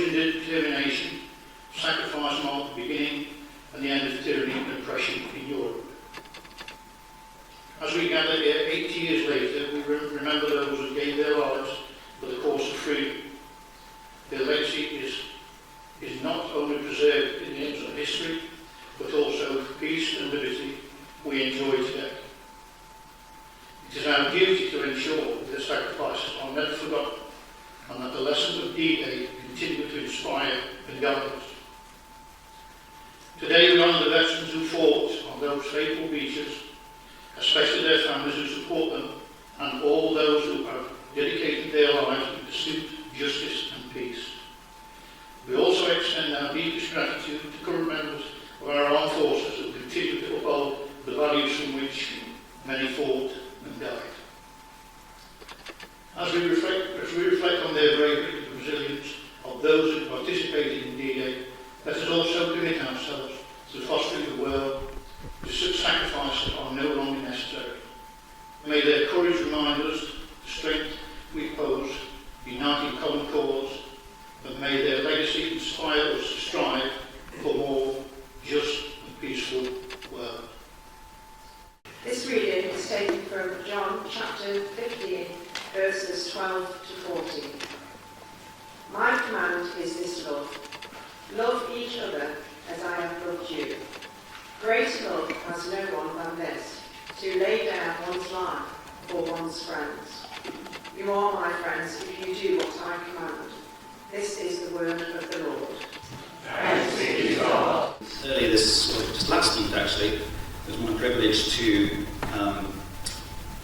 courage and determination, sacrifice marked the beginning and the end of tyranny and oppression in Europe. As we gather here 80 years later, we remember those who gave their lives for the cause of freedom. Their legacy is not only preserved in the annals of history, but also for peace and liberty we enjoy today. It is our duty to ensure that their sacrifices are never forgotten and that the lessons of D-Day continue to inspire and guide us. Today we honour the veterans who fought on those fateful beaches, especially their families who support them, and all those who have dedicated their lives in pursuit of justice and peace. We also extend our deepest gratitude to current members of our armed forces who continue to uphold the values from which many fought and died. As we reflect on their bravery and resilience of those who participated in D-Day, let us also commit ourselves to fostering a world where such sacrifices are no longer necessary. May their courage remind us the strength we pose, uniting common cause, and may their legacy inspire us to strive for a more just and peaceful world. This reading is taken from John chapter 15, verses 12 to 14. My command is this love. Love each other as I have loved you. Greater love has no one than this, to lay down one's life for one's friends. You are my friends if you do what I command. This is the word of the Lord. Thanks be to God. Earlier just last month actually, it was my privilege to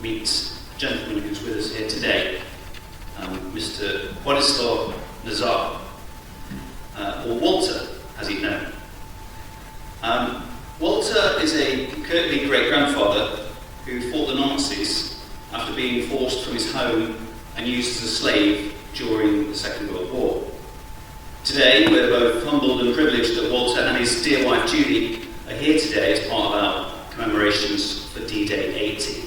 meet a gentleman who's with us here today, Mr. Władysław Nazar, or Walter, as he's known. Walter is a Kirkby great-grandfather who fought the Nazis after being forced from his home and used as a slave during the Second World War. Today, we're both humbled and privileged that Walter and his dear wife Judy are here today as part of our commemorations for D-Day 80.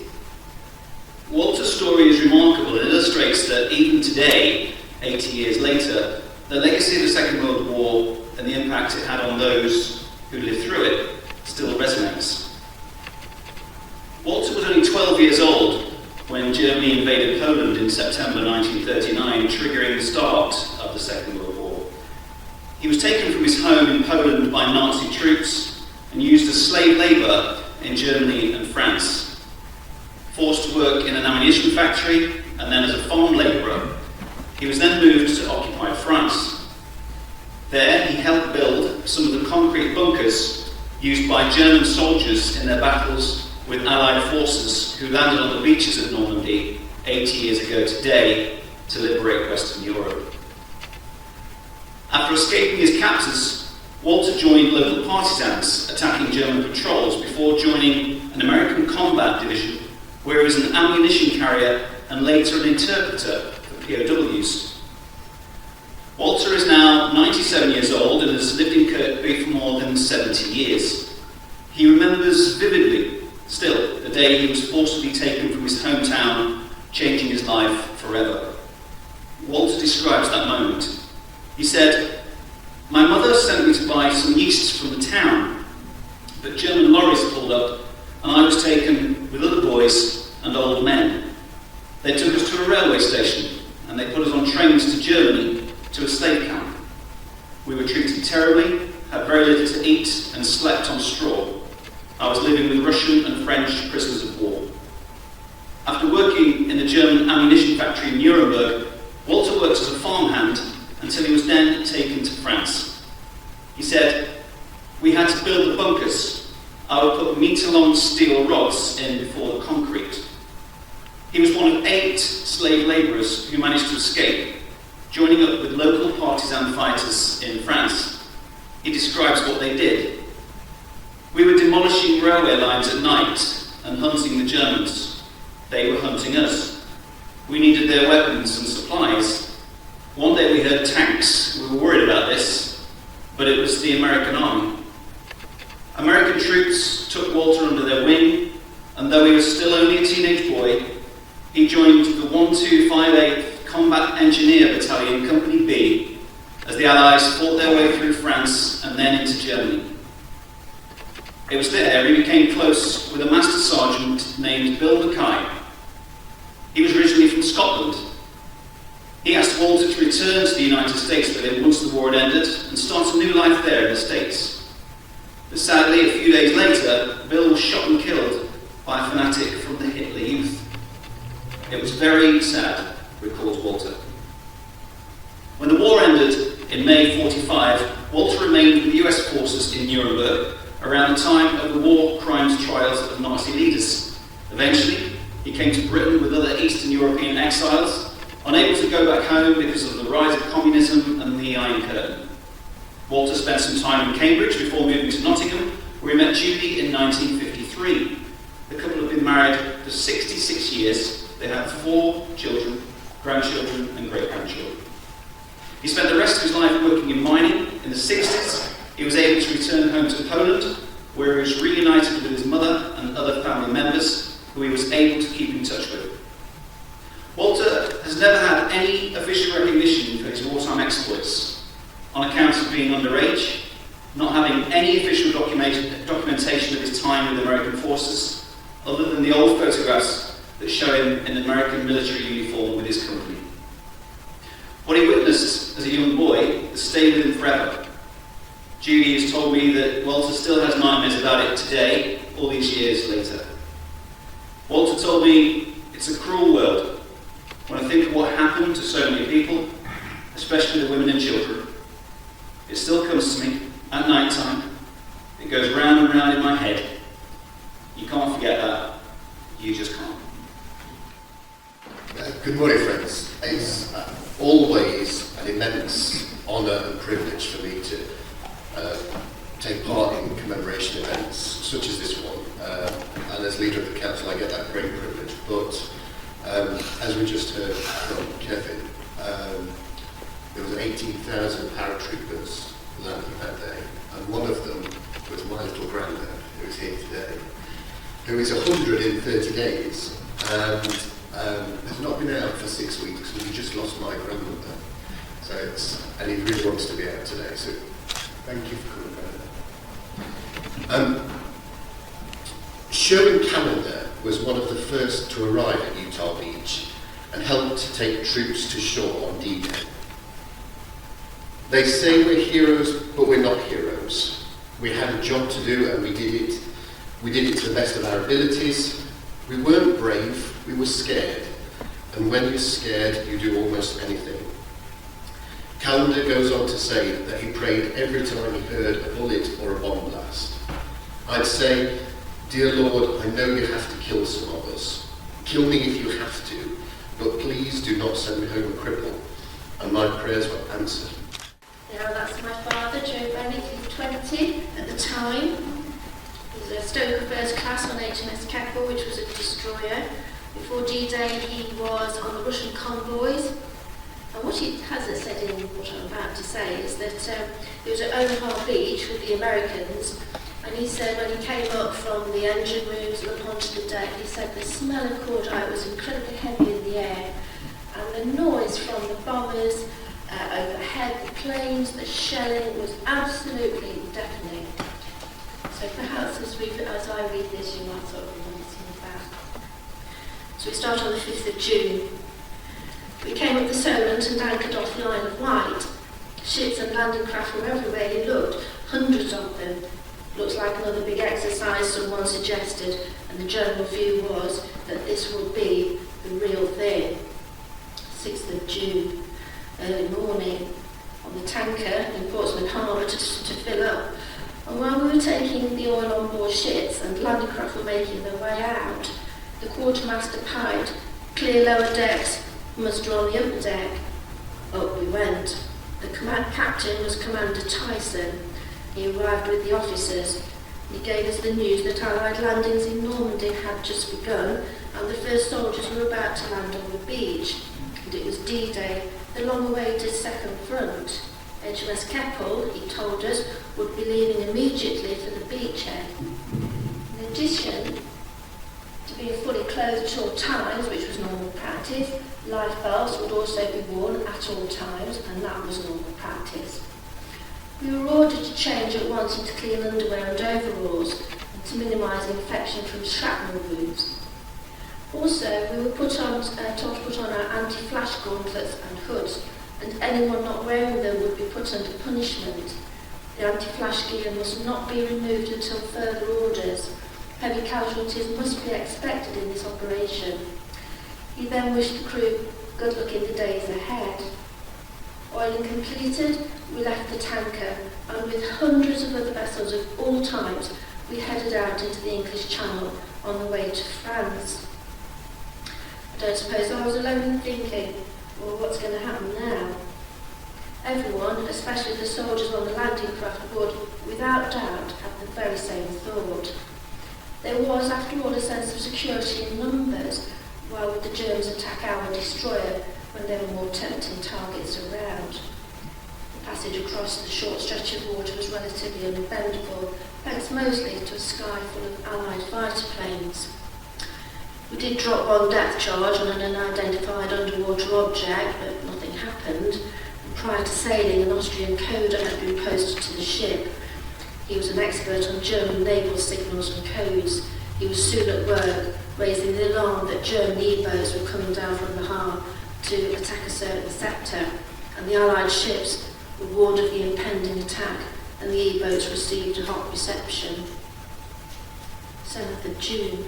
Walter's story is remarkable and illustrates that even today, 80 years later, the legacy of the Second World War and the impact it had on those who lived through it still resonates. Walter was only 12 years old when Germany invaded Poland in September 1939, triggering the start of the Second World War. He was taken from his home in Poland by Nazi troops and used as slave labour in Germany and France. Forced to work in an ammunition factory and then as a farm labourer, he was then moved to occupied France. There he helped build some of the concrete bunkers used by German soldiers in their battles with Allied forces who landed on the beaches of Normandy 80 years ago today to liberate Western Europe. After escaping his captors, Walter joined local partisans attacking German patrols before joining an American combat division where he was an ammunition carrier and later an interpreter for POWs. Walter is now 97 years old and has lived in Kirkby for more than 70 years. He remembers vividly still the day he was forcibly taken from his hometown, changing his life forever. Walter describes that moment. He said, "My mother sent me to buy some yeast from the town, but German lorries pulled up and I was taken with other boys and old men. They took us to a railway station and they put us on trains to Germany, to a slave camp. We were treated terribly, had very little to eat and slept on straw. I was living with Russian and French prisoners of war." After working in the German ammunition factory in Nuremberg, Walter worked as a farmhand until he was then taken to France. He said, "We had to build the bunkers. I would put metre-long steel rods in before the concrete." He was one of 8 slave labourers who managed to escape, joining up with local partisan fighters in France. He describes what they did. "We were demolishing railway lines at night and hunting the Germans. They were hunting us. We needed their weapons and supplies. One day we heard tanks. We were worried about this, but it was the American army. American troops took Walter under their wing, and though he was still only a teenage boy, he joined the 1258th Combat Engineer Battalion, Company B, as the Allies fought their way through France and then into Germany. It was there he became close with a Master Sergeant named Bill Mackay. He was originally from Scotland. He asked Walter to return to the United States with him once the war had ended and start a new life there in the States. But sadly, a few days later, Bill was shot and killed by a fanatic from the Hitler Youth. It was very sad, recalls Walter. When the war ended in May 1945, Walter remained with the US forces in Nuremberg around the time of the war crimes trials of Nazi leaders. Eventually, he came to Britain with other Eastern European exiles, unable to go back home because of the rise of communism and the Iron Curtain. Walter spent some time in Cambridge before moving to Nottingham, where he met Judy in 1953. The couple have been married for 66 years. They have 4 children, grandchildren and great-grandchildren. He spent the rest of his life working in mining. In the 60s, he was able to return home to Poland, where he was reunited with his mother and other family members, who he was able to keep in touch with. Walter has never had any official recognition for his wartime exploits, on account of being underage, not having any official documentation of his time with the American forces, other than the old photographs that show him in an American military uniform with his company. What he witnessed as a young boy has stayed with him forever. Judy has told me that Walter still has nightmares about it today, all these years later. Walter told me, it's a cruel world. When I think of what happened to so many people, especially the women and children, it still comes to me at night time. It goes round and round in my head. You can't forget that. You just can't. Good morning, friends. It's always an immense honour and privilege for me to take part in commemoration events such as this one. And as leader of the council, I get that great privilege. But as we just heard from Kevin, there was 18,000 paratroopers landing that day, and one of them was my little granddad, who is here today, who is 100 in 30 days, and has not been out for 6 weeks, and we just lost my grandmother. So and he really wants to be out today, so thank you for coming, Granddad. Sherwin Canada was one of the first to arrive at Utah Beach and helped to take troops to shore on D-Day. They say we're heroes, but we're not heroes. We had a job to do and we did it. We did it to the best of our abilities. We weren't brave, we were scared. And when you're scared, you do almost anything. Calendar goes on to say that he prayed every time he heard a bullet or a bomb blast. I'd say, dear Lord, I know you have to kill some of us. Kill me if you have to, but please do not send me home a cripple. And my prayers were answered. Now that's my father, Joe Bennett. He was 20 at the time. He was a stoker first class on HMS Keppel, which was a destroyer. Before D-Day, he was on the Russian convoys. And what he hasn't said in what I'm about to say is that he was at Omaha Beach with the Americans, and he said when he came up from the engine rooms and up onto the deck, he said the smell of cordite was incredibly heavy in the air, and the noise from the bombers overhead, the planes, the shelling was absolutely deafening. So perhaps as I read this, you might sort of remember some of that. So we start on the 5th of June. We came up the Solent and anchored off the Isle of Wight. Ships and landing craft were everywhere you looked, hundreds of them. Looked like another big exercise, someone suggested, and the general view was that this would be the real thing. 6th of June, early morning, on the tanker in Portsmouth Harbour to fill up. And while we were taking the oil on board ships and landing craft were making their way out, the quartermaster piped, "Clear lower decks, muster on the upper deck." Up we went. The captain was Commander Tyson. He arrived with the officers. He gave us the news that Allied landings in Normandy had just begun and the first soldiers were about to land on the beach. And it was D-Day, the long-awaited second front. HMS Keppel, he told us, would be leaving immediately for the beachhead. In addition to being fully clothed clothed at all times, which was normal practice. Life belts would also be worn at all times, and that was normal practice. We were ordered to change at once into clean underwear and overalls, and to minimise infection from shrapnel wounds. Also, we were told to put on our anti-flash gauntlets and hoods, and anyone not wearing them would be put under punishment. The anti-flash gear must not be removed until further orders. Heavy casualties must be expected in this operation. He then wished the crew good luck in the days ahead. Oiling completed, we left the tanker, and with hundreds of other vessels of all types, we headed out into the English Channel on the way to France. I don't suppose I was alone in thinking, well, what's going to happen now? Everyone, especially the soldiers on the landing craft, would, without doubt, have the very same thought. There was, after all, a sense of security in numbers. Why would the Germans attack our destroyer when there were more tempting targets around? The passage across the short stretch of water was relatively uneventful, thanks mostly to a sky full of Allied fighter planes. We did drop one depth charge on an unidentified underwater object, but nothing happened. And prior to sailing, an Austrian coder had been posted to the ship. He was an expert on German naval signals and codes. He was soon at work, raising the alarm that German E-boats were coming down from the harbour to attack a certain sector, and the Allied ships were warned of the impending attack, and the E-boats received a hot reception. 7th of June.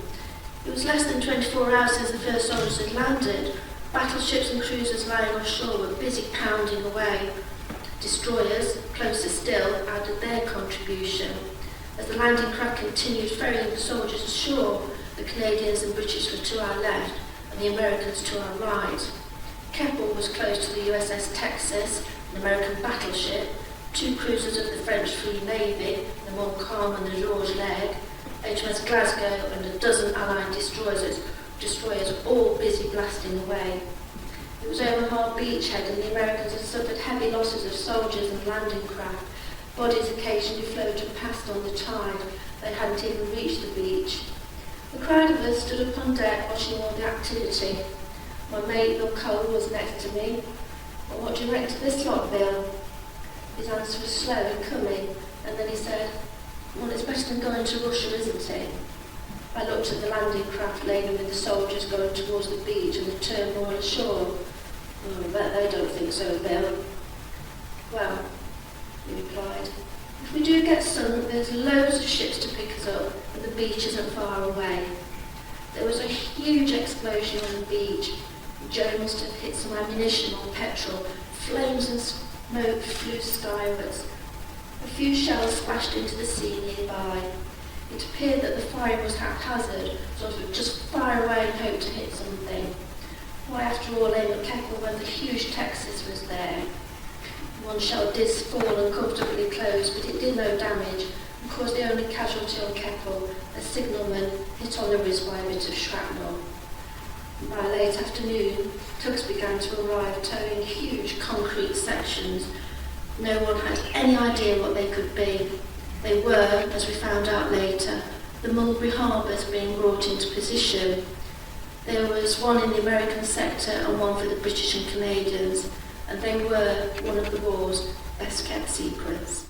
It was less than 24 hours since the first soldiers had landed. Battleships and cruisers lying offshore were busy pounding away. Destroyers, closer still, added their contribution. As the landing craft continued ferrying the soldiers ashore, the Canadians and British were to our left and the Americans to our right. Keppel was close to the USS Texas, an American battleship, 2 cruisers of the French Free Navy, the Montcalm and the Georges Leg, HMS Glasgow and a dozen Allied destroyers all busy blasting away. It was Omaha beachhead and the Americans had suffered heavy losses of soldiers and landing craft. Bodies occasionally floated past on the tide. They hadn't even reached the beach. A crowd of us stood up on deck watching all the activity. My mate Bill Cole was next to me. Well, what do you reckon to this lot, Bill? His answer was slow in coming, and then he said, well, it's better than going to Russia, isn't it? I looked at the landing craft laden with the soldiers going towards the beach and the turmoil ashore. Oh, I bet they don't think so, Bill. Well, he replied, if we do get sunk, there's loads of ships to pick us up, and the beach isn't far away. There was a huge explosion on the beach. Joe must have hit some ammunition or petrol. Flames and smoke flew skywards. A few shells splashed into the sea nearby. It appeared that the firing was haphazard, so I would just fire away and hope to hit something. Why, after all, aim at Keppel when the huge Texas was there? One shell did fall uncomfortably close, but it did no damage and caused the only casualty on Keppel, a signalman hit on the wrist by a bit of shrapnel. By late afternoon, tugs began to arrive towing huge concrete sections. No one had any idea what they could be. They were, as we found out later, the Mulberry Harbours being brought into position. There was one in the American sector and one for the British and Canadians, and they were one of the war's best kept secrets.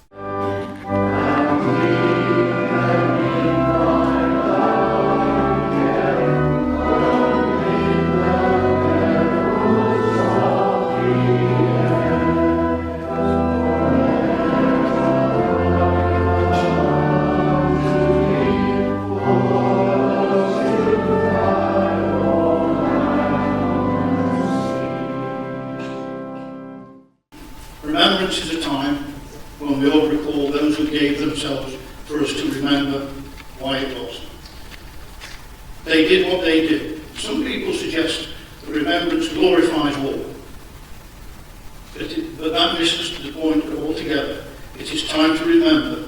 Remembrance is a time when we all recall those who gave themselves for us to remember why it was. They did what they did. Some people suggest that remembrance glorifies war. But that misses the point altogether. It is time to remember